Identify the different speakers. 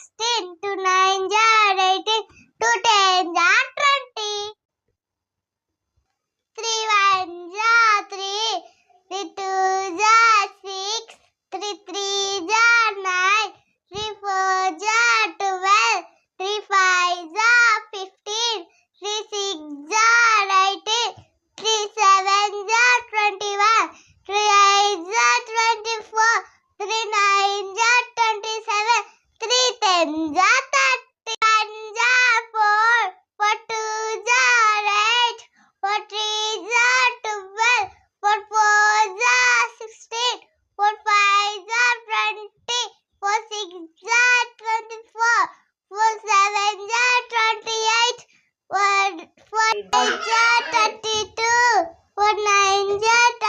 Speaker 1: 16, 2 9 are 18, 2 10 are 20. 3 1 are 3, 3 2 are 6, 3 3 are 9, 3 4 are 12, 3 5 are 15, 3 6 are 18, 3 7 are 21, 3 8 are 24, 3 9 are 27, 3 10 are 30, 1 are 4, 4 2 are 8, 4 3 are 12, 4 4 are 16, 4 5 are 20, 4 6 are 24, 4 7 are 28, 4 8 are 32, 4 9 are